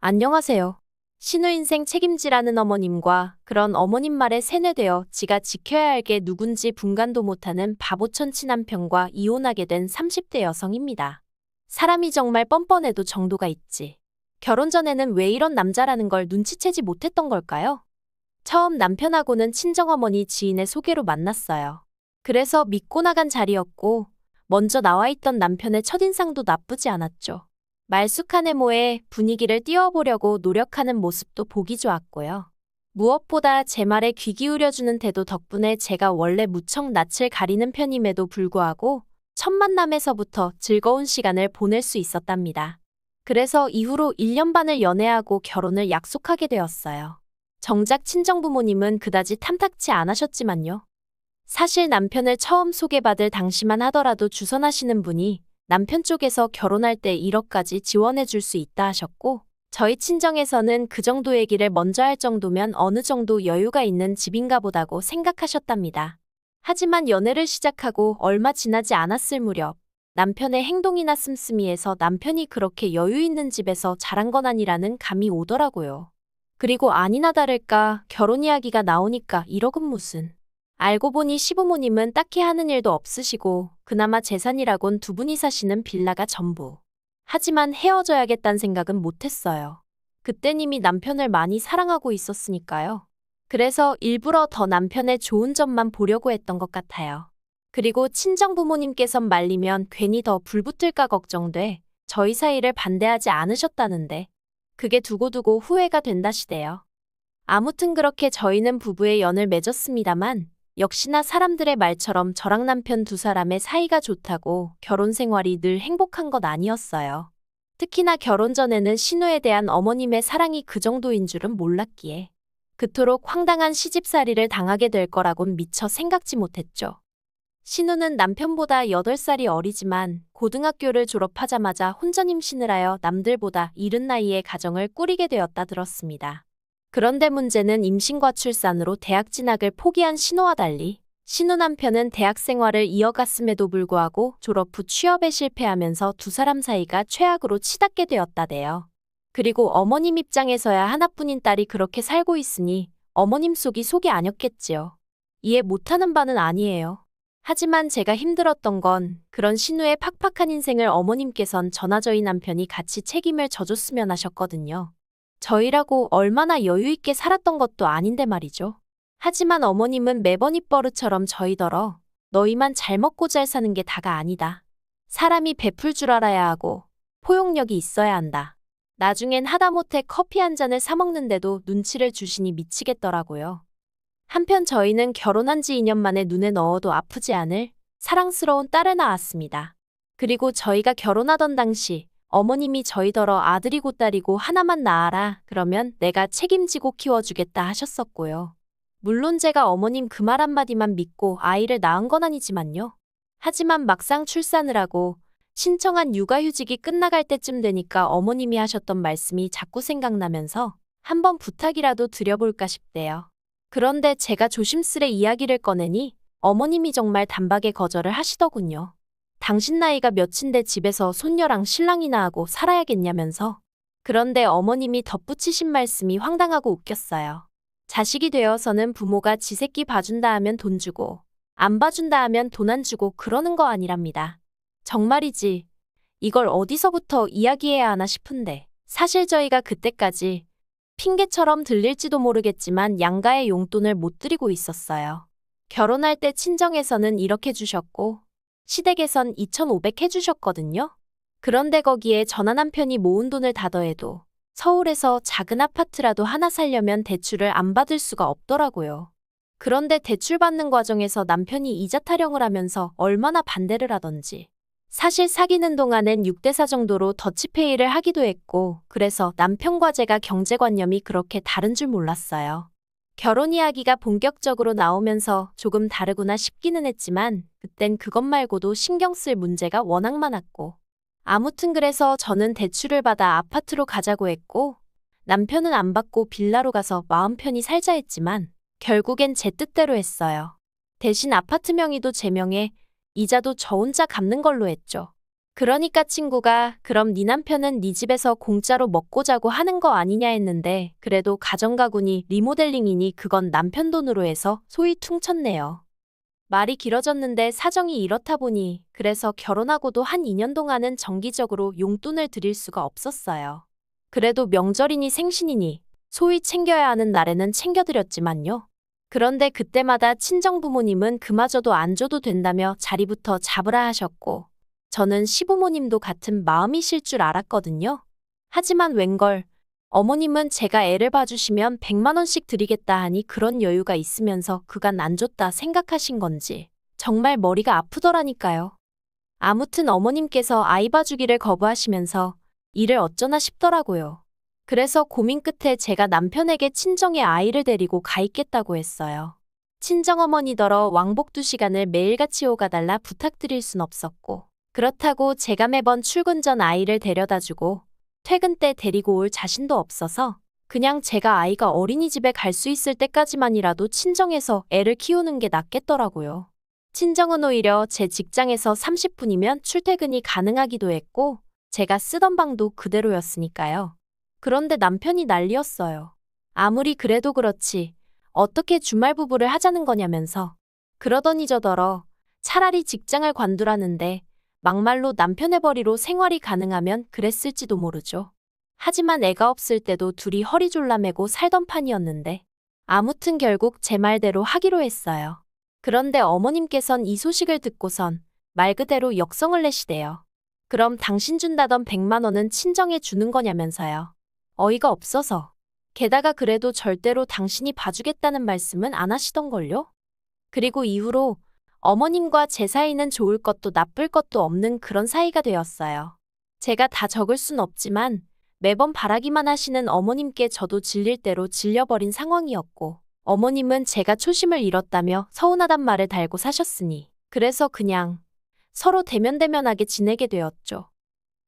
안녕하세요. 신우 인생 책임지라는 어머님과 그런 어머님 말에 세뇌되어 지가 지켜야 할 게 누군지 분간도 못하는 바보천치 남편과 이혼하게 된 30대 여성입니다. 사람이 정말 뻔뻔해도 정도가 있지. 결혼 전에는 왜 이런 남자라는 걸 눈치채지 못했던 걸까요? 처음 남편하고는 친정어머니 지인의 소개로 만났어요. 그래서 믿고 나간 자리였고, 먼저 나와 있던 남편의 첫인상도 나쁘지 않았죠. 말쑥한 외모에 분위기를 띄워보려고 노력하는 모습도 보기 좋았고요. 무엇보다 제 말에 귀 기울여주는 태도 덕분에 제가 원래 무척 낯을 가리는 편임에도 불구하고 첫 만남에서부터 즐거운 시간을 보낼 수 있었답니다. 그래서 이후로 1년 반을 연애하고 결혼을 약속하게 되었어요. 정작 친정부모님은 그다지 탐탁치 않으셨지만요. 사실 남편을 처음 소개받을 당시만 하더라도 주선하시는 분이 남편 쪽에서 결혼할 때 1억까지 지원해 줄 수 있다 하셨고, 저희 친정에서는 그 정도 얘기를 먼저 할 정도면 어느 정도 여유가 있는 집인가 보다고 생각하셨답니다. 하지만 연애를 시작하고 얼마 지나지 않았을 무렵, 남편의 행동이나 씀씀이에서 남편이 그렇게 여유 있는 집에서 자란 건 아니라는 감이 오더라고요. 그리고 아니나 다를까 결혼 이야기가 나오니까 1억은 무슨. 알고 보니 시부모님은 딱히 하는 일도 없으시고 그나마 재산이라곤 두 분이 사시는 빌라가 전부. 하지만 헤어져야겠다는 생각은 못했어요. 그땐 이미 남편을 많이 사랑하고 있었으니까요. 그래서 일부러 더 남편의 좋은 점만 보려고 했던 것 같아요. 그리고 친정부모님께선 말리면 괜히 더 불붙을까 걱정돼 저희 사이를 반대하지 않으셨다는데 그게 두고두고 후회가 된다시대요. 아무튼 그렇게 저희는 부부의 연을 맺었습니다만 역시나 사람들의 말처럼 저랑 남편 두 사람의 사이가 좋다고 결혼 생활이 늘 행복한 것 아니었어요. 특히나 결혼 전에는 신우에 대한 어머님의 사랑이 그 정도인 줄은 몰랐기에 그토록 황당한 시집살이를 당하게 될 거라곤 미처 생각지 못했죠. 신우는 남편보다 8살이 어리지만 고등학교를 졸업하자마자 혼전 임신을 하여 남들보다 이른 나이에 가정을 꾸리게 되었다 들었습니다. 그런데 문제는 임신과 출산으로 대학 진학을 포기한 신우와 달리 신우 남편은 대학 생활을 이어갔음에도 불구하고 졸업 후 취업에 실패하면서 두 사람 사이가 최악으로 치닫게 되었다네요. 그리고 어머님 입장에서야 하나뿐인 딸이 그렇게 살고 있으니 어머님 속이 아니었겠지요. 이해 못하는 바는 아니에요. 하지만 제가 힘들었던 건 그런 신우의 팍팍한 인생을 어머님께선 저나 저희 남편이 같이 책임을 져줬으면 하셨거든요. 저희라고 얼마나 여유 있게 살았던 것도 아닌데 말이죠. 하지만 어머님은 매번 입버릇처럼 저희더러 너희만 잘 먹고 잘 사는 게 다가 아니다. 사람이 베풀 줄 알아야 하고 포용력이 있어야 한다. 나중엔 하다못해 커피 한 잔을 사 먹는데도 눈치를 주시니 미치겠더라고요. 한편 저희는 결혼한 지 2년 만에 눈에 넣어도 아프지 않을 사랑스러운 딸을 낳았습니다. 그리고 저희가 결혼하던 당시 어머님이 저희더러 아들이고 딸이고 하나만 낳아라 그러면 내가 책임지고 키워주겠다 하셨었고요. 물론 제가 어머님 그 말 한마디만 믿고 아이를 낳은 건 아니지만요. 하지만 막상 출산을 하고 신청한 육아휴직이 끝나갈 때쯤 되니까 어머님이 하셨던 말씀이 자꾸 생각나면서 한번 부탁이라도 드려볼까 싶대요. 그런데 제가 조심스레 이야기를 꺼내니 어머님이 정말 단박에 거절을 하시더군요. 당신 나이가 몇인데 집에서 손녀랑 신랑이나 하고 살아야겠냐면서. 그런데 어머님이 덧붙이신 말씀이 황당하고 웃겼어요. 자식이 되어서는 부모가 지 새끼 봐준다 하면 돈 주고 안 봐준다 하면 돈 안 주고 그러는 거 아니랍니다. 정말이지. 이걸 어디서부터 이야기해야 하나 싶은데 사실 저희가 그때까지 핑계처럼 들릴지도 모르겠지만 양가의 용돈을 못 드리고 있었어요. 결혼할 때 친정에서는 1억 해주셨고 시댁에선 2,500 해주셨거든요. 그런데 거기에 저나 남편이 모은 돈을 다 더해도 서울에서 작은 아파트라도 하나 살려면 대출을 안 받을 수가 없더라고요. 그런데 대출 받는 과정에서 남편이 이자 타령을 하면서 얼마나 반대를 하던지. 사실 사귀는 동안엔 6대4 정도로 더치페이를 하기도 했고 그래서 남편과 제가 경제관념이 그렇게 다른 줄 몰랐어요. 결혼 이야기가 본격적으로 나오면서 조금 다르구나 싶기는 했지만 그땐 그것 말고도 신경 쓸 문제가 워낙 많았고 아무튼 그래서 저는 대출을 받아 아파트로 가자고 했고 남편은 안 받고 빌라로 가서 마음 편히 살자 했지만 결국엔 제 뜻대로 했어요. 대신 아파트 명의도 제 명에 이자도 저 혼자 갚는 걸로 했죠. 그러니까 친구가 그럼 네 남편은 네 집에서 공짜로 먹고 자고 하는 거 아니냐 했는데 그래도 가정가구니 리모델링이니 그건 남편 돈으로 해서 소위 퉁쳤네요. 말이 길어졌는데 사정이 이렇다 보니 그래서 결혼하고도 한 2년 동안은 정기적으로 용돈을 드릴 수가 없었어요. 그래도 명절이니 생신이니 소위 챙겨야 하는 날에는 챙겨드렸지만요. 그런데 그때마다 친정 부모님은 그마저도 안 줘도 된다며 자리부터 잡으라 하셨고 저는 시부모님도 같은 마음이실 줄 알았거든요. 하지만 웬걸 어머님은 제가 애를 봐주시면 100만 원씩 드리겠다 하니 그런 여유가 있으면서 그간 안 줬다 생각하신 건지 정말 머리가 아프더라니까요. 아무튼 어머님께서 아이 봐주기를 거부하시면서 일을 어쩌나 싶더라고요. 그래서 고민 끝에 제가 남편에게 친정에 아이를 데리고 가 있겠다고 했어요. 친정어머니더러 왕복 2시간을 매일같이 오가달라 부탁드릴 순 없었고 그렇다고 제가 매번 출근 전 아이를 데려다주고 퇴근 때 데리고 올 자신도 없어서 그냥 제가 아이가 어린이집에 갈 수 있을 때까지만이라도 친정에서 애를 키우는 게 낫겠더라고요. 친정은 오히려 제 직장에서 30분이면 출퇴근이 가능하기도 했고 제가 쓰던 방도 그대로였으니까요. 그런데 남편이 난리였어요. 아무리 그래도 그렇지 어떻게 주말 부부를 하자는 거냐면서 그러더니 저더러 차라리 직장을 관두라는데 막말로 남편의 벌이로 생활이 가능하면 그랬을지도 모르죠. 하지만 애가 없을 때도 둘이 허리 졸라매고 살던 판이었는데 아무튼 결국 제 말대로 하기로 했어요. 그런데 어머님께선 이 소식을 듣고선 말 그대로 역성을 내시대요. 그럼 당신 준다던 100만 원은 친정에 주는 거냐면서요. 어이가 없어서. 게다가 그래도 절대로 당신이 봐주겠다는 말씀은 안 하시던걸요? 그리고 이후로 어머님과 제 사이는 좋을 것도 나쁠 것도 없는 그런 사이가 되었어요. 제가 다 적을 순 없지만 매번 바라기만 하시는 어머님께 저도 질릴 대로 질려버린 상황이었고 어머님은 제가 초심을 잃었다며 서운하단 말을 달고 사셨으니 그래서 그냥 서로 대면대면하게 지내게 되었죠.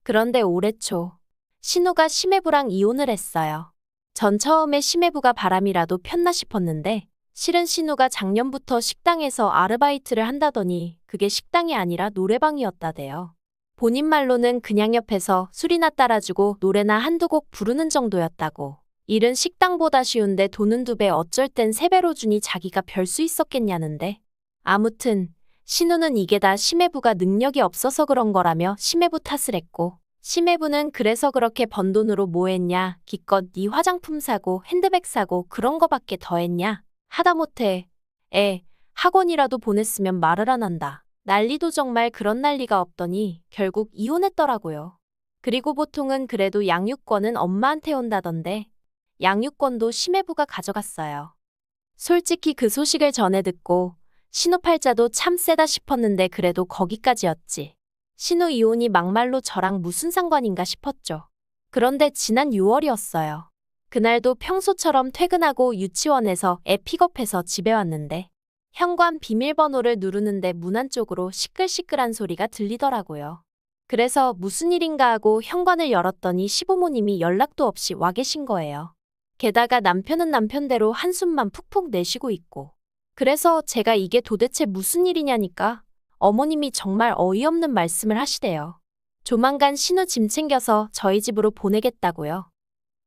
그런데 올해 초 신우가 심해부랑 이혼을 했어요. 전 처음에 심해부가 바람이라도 폈나 싶었는데 실은 신우가 작년부터 식당에서 아르바이트를 한다더니 그게 식당이 아니라 노래방이었다대요. 본인 말로는 그냥 옆에서 술이나 따라주고 노래나 한두 곡 부르는 정도였다고. 일은 식당보다 쉬운데 돈은 2배 어쩔 땐 3배로 주니 자기가 별 수 있었겠냐는데. 아무튼 신우는 이게 다 심해부가 능력이 없어서 그런 거라며 심해부 탓을 했고 심해부는 그래서 그렇게 번 돈으로 뭐 했냐 기껏 네 화장품 사고 핸드백 사고 그런 거밖에 더 했냐 하다못해 학원이라도 보냈으면 말을 안 한다. 난리도 정말 그런 난리가 없더니 결국 이혼했더라고요. 그리고 보통은 그래도 양육권은 엄마한테 온다던데 양육권도 심해부가 가져갔어요. 솔직히 그 소식을 전해 듣고 신우 팔자도 참 세다 싶었는데 그래도 거기까지였지. 신우 이혼이 막말로 저랑 무슨 상관인가 싶었죠. 그런데 지난 6월이었어요. 그날도 평소처럼 퇴근하고 유치원에서 애 픽업해서 집에 왔는데 현관 비밀번호를 누르는데 문 안쪽으로 시끌시끌한 소리가 들리더라고요. 그래서 무슨 일인가 하고 현관을 열었더니 시부모님이 연락도 없이 와 계신 거예요. 게다가 남편은 남편대로 한숨만 푹푹 내쉬고 있고. 그래서 제가 이게 도대체 무슨 일이냐니까 어머님이 정말 어이없는 말씀을 하시대요. 조만간 신우 짐 챙겨서 저희 집으로 보내겠다고요.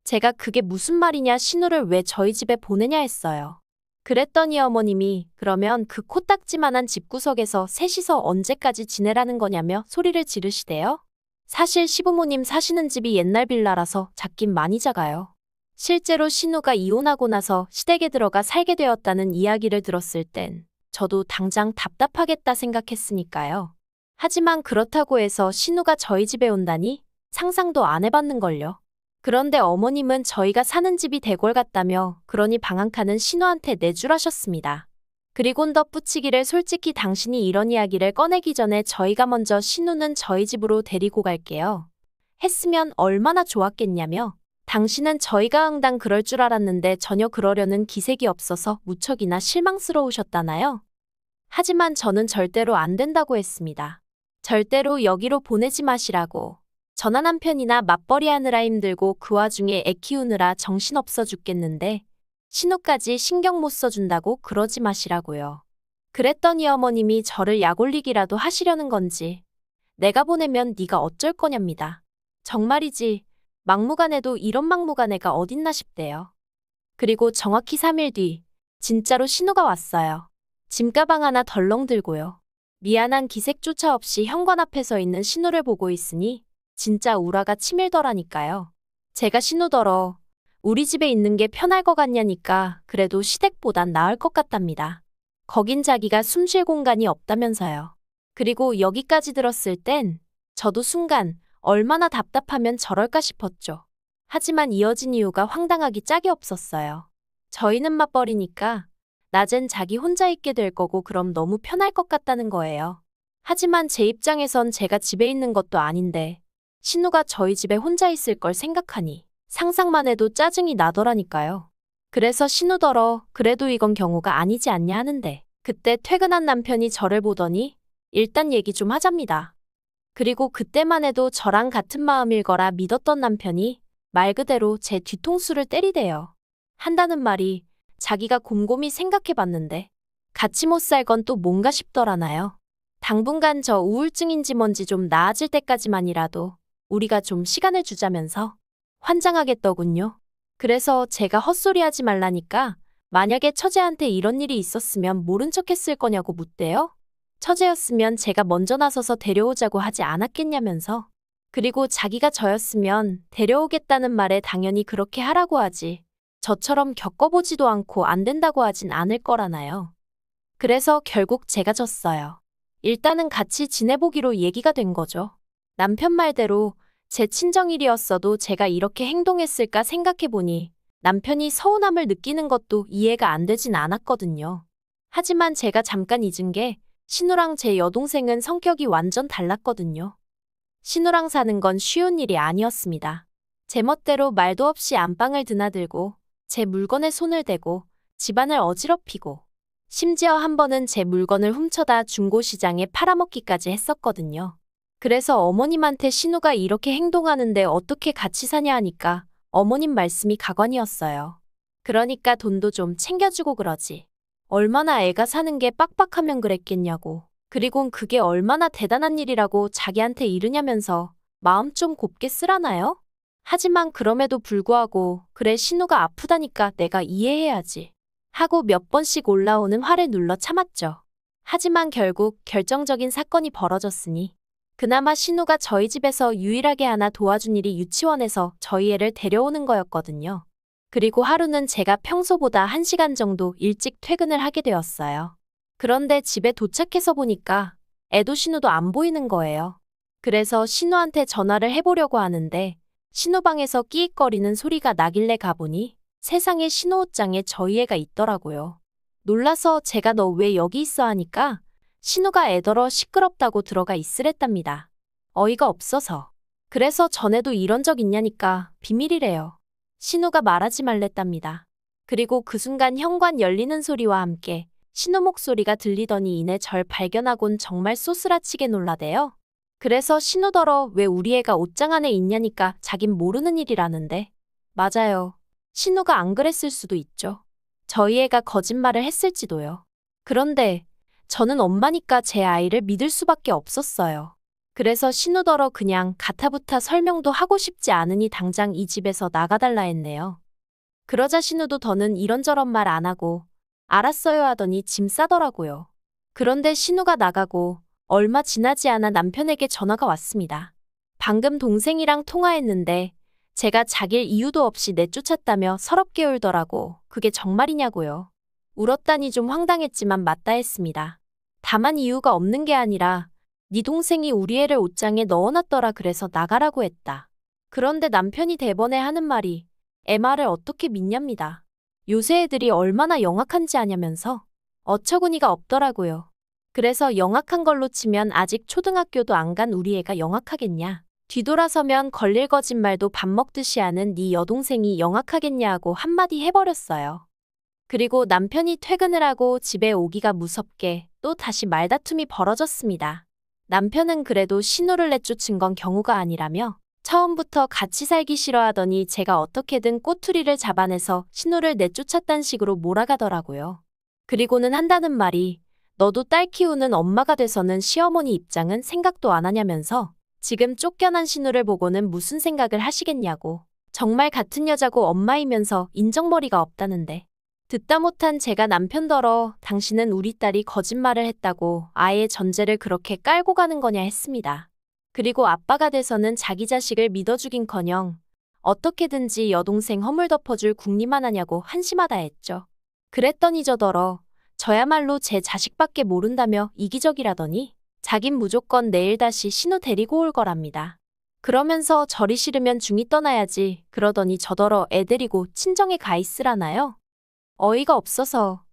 제가 그게 무슨 말이냐 신우를 왜 저희 집에 보내냐 했어요. 그랬더니 어머님이 그러면 그 코딱지만한 집구석에서 셋이서 언제까지 지내라는 거냐며 소리를 지르시대요. 사실 시부모님 사시는 집이 옛날 빌라라서 작긴 많이 작아요. 실제로 신우가 이혼하고 나서 시댁에 들어가 살게 되었다는 이야기를 들었을 땐 저도 당장 답답하겠다 생각했으니까요. 하지만 그렇다고 해서 신우가 저희 집에 온다니 상상도 안 해봤는걸요. 그런데 어머님은 저희가 사는 집이 대궐 같다며 그러니 방 한 칸은 신우한테 내주라셨습니다. 그리곤 덧붙이기를 솔직히 당신이 이런 이야기를 꺼내기 전에 저희가 먼저 신우는 저희 집으로 데리고 갈게요. 했으면 얼마나 좋았겠냐며 당신은 저희가 응당 그럴 줄 알았는데 전혀 그러려는 기색이 없어서 무척이나 실망스러우셨다나요? 하지만 저는 절대로 안 된다고 했습니다. 절대로 여기로 보내지 마시라고. 전화 남편이나 맞벌이 하느라 힘들고 그 와중에 애 키우느라 정신없어 죽겠는데 신우까지 신경 못 써준다고 그러지 마시라고요. 그랬더니 어머님이 저를 약 올리기라도 하시려는 건지 내가 보내면 네가 어쩔 거냐입니다. 정말이지. 막무가내도 이런 막무가내가 어딨나 싶대요. 그리고 정확히 3일 뒤 진짜로 신호가 왔어요. 짐가방 하나 덜렁 들고요. 미안한 기색조차 없이 현관 앞에 서 있는 신호를 보고 있으니 진짜 우라가 치밀더라니까요. 제가 신호더러 우리 집에 있는 게 편할 것 같냐니까 그래도 시댁보단 나을 것 같답니다. 거긴 자기가 숨 쉴 공간이 없다면서요. 그리고 여기까지 들었을 땐 저도 순간 얼마나 답답하면 저럴까 싶었죠. 하지만 이어진 이유가 황당하기 짝이 없었어요. 저희는 맞벌이니까 낮엔 자기 혼자 있게 될 거고 그럼 너무 편할 것 같다는 거예요. 하지만 제 입장에선 제가 집에 있는 것도 아닌데 신우가 저희 집에 혼자 있을 걸 생각하니 상상만 해도 짜증이 나더라니까요. 그래서 신우더러 그래도 이건 경우가 아니지 않냐 하는데 그때 퇴근한 남편이 저를 보더니 일단 얘기 좀 하잡니다. 그리고 그때만 해도 저랑 같은 마음일 거라 믿었던 남편이 말 그대로 제 뒤통수를 때리대요. 한다는 말이 자기가 곰곰이 생각해봤는데 같이 못 살 건 또 뭔가 싶더라나요. 당분간 저 우울증인지 뭔지 좀 나아질 때까지만이라도 우리가 좀 시간을 주자면서 환장하겠더군요. 그래서 제가 헛소리하지 말라니까 만약에 처제한테 이런 일이 있었으면 모른 척 했을 거냐고 묻대요. 처제였으면 제가 먼저 나서서 데려오자고 하지 않았겠냐면서. 그리고 자기가 저였으면 데려오겠다는 말에 당연히 그렇게 하라고 하지. 저처럼 겪어보지도 않고 안 된다고 하진 않을 거라나요. 그래서 결국 제가 졌어요. 일단은 같이 지내보기로 얘기가 된 거죠. 남편 말대로 제 친정일이었어도 제가 이렇게 행동했을까 생각해보니 남편이 서운함을 느끼는 것도 이해가 안 되진 않았거든요. 하지만 제가 잠깐 잊은 게 신우랑 제 여동생은 성격이 완전 달랐거든요. 신우랑 사는 건 쉬운 일이 아니었습니다. 제 멋대로 말도 없이 안방을 드나들고 제 물건에 손을 대고 집안을 어지럽히고 심지어 한 번은 제 물건을 훔쳐다 중고시장에 팔아먹기까지 했었거든요. 그래서 어머님한테 신우가 이렇게 행동하는데 어떻게 같이 사냐 하니까 어머님 말씀이 가관이었어요. 그러니까 돈도 좀 챙겨주고 그러지. 얼마나 애가 사는 게 빡빡하면 그랬겠냐고. 그리곤 그게 얼마나 대단한 일이라고 자기한테 이르냐면서 마음 좀 곱게 쓰라나요? 하지만 그럼에도 불구하고 그래 신우가 아프다니까 내가 이해해야지 하고 몇 번씩 올라오는 화를 눌러 참았죠. 하지만 결국 결정적인 사건이 벌어졌으니 그나마 신우가 저희 집에서 유일하게 하나 도와준 일이 유치원에서 저희 애를 데려오는 거였거든요. 그리고 하루는 제가 평소보다 1시간 정도 일찍 퇴근을 하게 되었어요. 그런데 집에 도착해서 보니까 애도 신우도 안 보이는 거예요. 그래서 신우한테 전화를 해보려고 하는데 신우 방에서 끼익거리는 소리가 나길래 가보니 세상에 신우 옷장에 저희 애가 있더라고요. 놀라서 제가 너 왜 여기 있어 하니까 신우가 애더러 시끄럽다고 들어가 있으랬답니다. 어이가 없어서. 그래서 전에도 이런 적 있냐니까 비밀이래요. 신우가 말하지 말랬답니다. 그리고 그 순간 현관 열리는 소리와 함께 신우 목소리가 들리더니 이내 절 발견하곤 정말 쏘스라치게 놀라대요. 그래서 신우더러 왜 우리 애가 옷장 안에 있냐니까 자긴 모르는 일이라는데. 맞아요. 신우가 안 그랬을 수도 있죠. 저희 애가 거짓말을 했을지도요. 그런데 저는 엄마니까 제 아이를 믿을 수밖에 없었어요. 그래서 신우더러 그냥 가타부타 설명도 하고 싶지 않으니 당장 이 집에서 나가달라 했네요. 그러자 신우도 더는 이런저런 말 안 하고 알았어요 하더니 짐 싸더라고요. 그런데 신우가 나가고 얼마 지나지 않아 남편에게 전화가 왔습니다. 방금 동생이랑 통화했는데 제가 자길 이유도 없이 내쫓았다며 서럽게 울더라고. 그게 정말이냐고요. 울었다니 좀 황당했지만 맞다 했습니다. 다만 이유가 없는 게 아니라 네 동생이 우리 애를 옷장에 넣어놨더라 그래서 나가라고 했다. 그런데 남편이 대번에 하는 말이 애 말을 어떻게 믿냐입니다. 요새 애들이 얼마나 영악한지 아냐면서 어처구니가 없더라고요. 그래서 영악한 걸로 치면 아직 초등학교도 안 간 우리 애가 영악하겠냐. 뒤돌아서면 걸릴 거짓말도 밥 먹듯이 하는 네 여동생이 영악하겠냐 하고 한마디 해버렸어요. 그리고 남편이 퇴근을 하고 집에 오기가 무섭게 또 다시 말다툼이 벌어졌습니다. 남편은 그래도 신우를 내쫓은 건 경우가 아니라며 처음부터 같이 살기 싫어하더니 제가 어떻게든 꼬투리를 잡아내서 신우를 내쫓았단 식으로 몰아가더라고요. 그리고는 한다는 말이 너도 딸 키우는 엄마가 돼서는 시어머니 입장은 생각도 안 하냐면서 지금 쫓겨난 신우를 보고는 무슨 생각을 하시겠냐고. 정말 같은 여자고 엄마이면서 인정머리가 없다는데. 듣다 못한 제가 남편더러 당신은 우리 딸이 거짓말을 했다고 아예 전제를 그렇게 깔고 가는 거냐 했습니다. 그리고 아빠가 돼서는 자기 자식을 믿어주긴커녕 어떻게든지 여동생 허물 덮어줄 궁리만 하냐고 한심하다 했죠. 그랬더니 저더러 저야말로 제 자식밖에 모른다며 이기적이라더니 자긴 무조건 내일 다시 신우 데리고 올 거랍니다. 그러면서 저리 싫으면 중이 떠나야지 그러더니 저더러 애 데리고 친정에 가 있으라나요? 어이가 없어서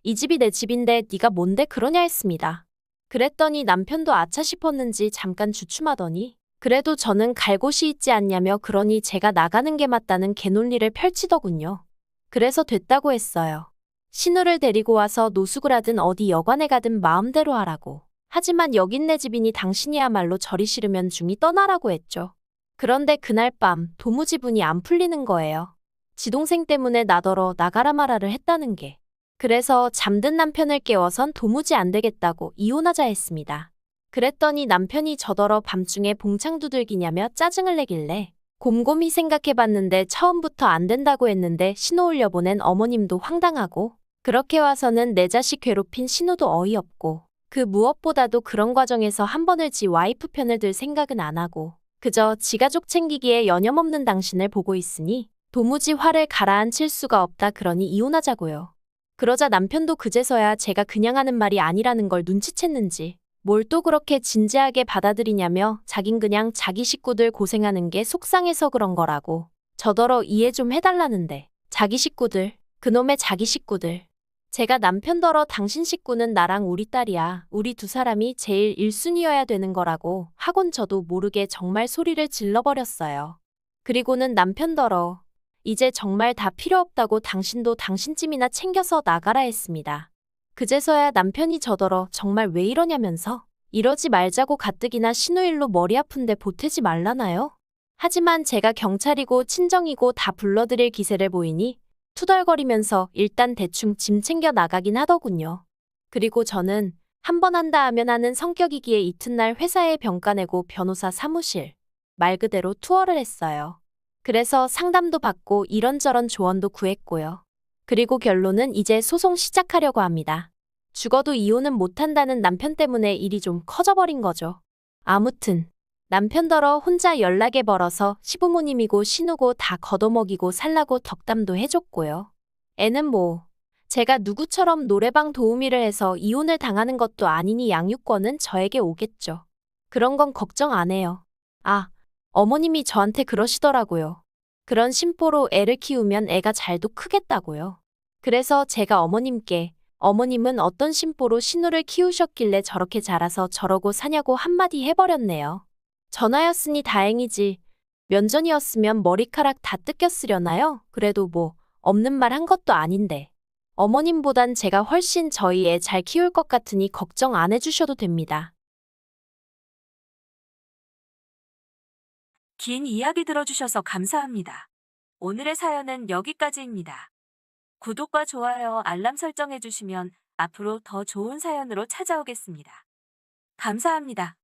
이 집이 내 집인데 네가 뭔데 그러냐 했습니다. 그랬더니 남편도 아차 싶었는지 잠깐 주춤하더니 그래도 저는 갈 곳이 있지 않냐며 그러니 제가 나가는 게 맞다는 개논리를 펼치더군요. 그래서 됐다고 했어요. 신우를 데리고 와서 노숙을 하든 어디 여관에 가든 마음대로 하라고. 하지만 여긴 내 집이니 당신이야말로 저리 싫으면 중이 떠나라고 했죠. 그런데 그날 밤 도무지 분이 안 풀리는 거예요. 지동생 때문에 나더러 나가라 마라를 했다는 게. 그래서 잠든 남편을 깨워선 도무지 안 되겠다고 이혼하자 했습니다. 그랬더니 남편이 저더러 밤중에 봉창 두들기냐며 짜증을 내길래 곰곰이 생각해봤는데 처음부터 안 된다고 했는데 신호 올려보낸 어머님도 황당하고 그렇게 와서는 내 자식 괴롭힌 신우도 어이없고 그 무엇보다도 그런 과정에서 한 번을 지 와이프 편을 들 생각은 안 하고 그저 지 가족 챙기기에 여념없는 당신을 보고 있으니 도무지 화를 가라앉힐 수가 없다 그러니 이혼하자고요. 그러자 남편도 그제서야 제가 그냥 하는 말이 아니라는 걸 눈치챘는지 뭘 또 그렇게 진지하게 받아들이냐며 자긴 그냥 자기 식구들 고생하는 게 속상해서 그런 거라고 저더러 이해 좀 해달라는데 자기 식구들, 그놈의 자기 식구들. 제가 남편더러 당신 식구는 나랑 우리 딸이야. 우리 두 사람이 제일 1순위여야 되는 거라고 하곤 저도 모르게 정말 소리를 질러버렸어요. 그리고는 남편더러 이제 정말 다 필요 없다고 당신도 당신쯤이나 챙겨서 나가라 했습니다. 그제서야 남편이 저더러 정말 왜 이러냐면서 이러지 말자고 가뜩이나 신우일로 머리 아픈데 보태지 말라나요? 하지만 제가 경찰이고 친정이고 다 불러드릴 기세를 보이니 투덜거리면서 일단 대충 짐 챙겨 나가긴 하더군요. 그리고 저는 한 번 한다 하면 하는 성격이기에 이튿날 회사에 병가 내고 변호사 사무실, 말 그대로 투어를 했어요. 그래서 상담도 받고 이런저런 조언도 구했고요. 그리고 결론은 이제 소송 시작하려고 합니다. 죽어도 이혼은 못한다는 남편 때문에 일이 좀 커져버린 거죠. 아무튼 남편더러 혼자 연락에 벌어서 시부모님이고 신우고 다 걷어먹이고 살라고 덕담도 해줬고요. 애는 뭐 제가 누구처럼 노래방 도우미를 해서 이혼을 당하는 것도 아니니 양육권은 저에게 오겠죠. 그런 건 걱정 안 해요. 아, 어머님이 저한테 그러시더라고요. 그런 심보로 애를 키우면 애가 잘도 크겠다고요. 그래서 제가 어머님께 어머님은 어떤 심보로 신우를 키우셨길래 저렇게 자라서 저러고 사냐고 한마디 해버렸네요. 전화였으니 다행이지. 면전이었으면 머리카락 다 뜯겼으려나요? 그래도 뭐 없는 말 한 것도 아닌데. 어머님보단 제가 훨씬 저희 애 잘 키울 것 같으니 걱정 안 해주셔도 됩니다. 긴 이야기 들어주셔서 감사합니다. 오늘의 사연은 여기까지입니다. 구독과 좋아요, 알람 설정해주시면 앞으로 더 좋은 사연으로 찾아오겠습니다. 감사합니다.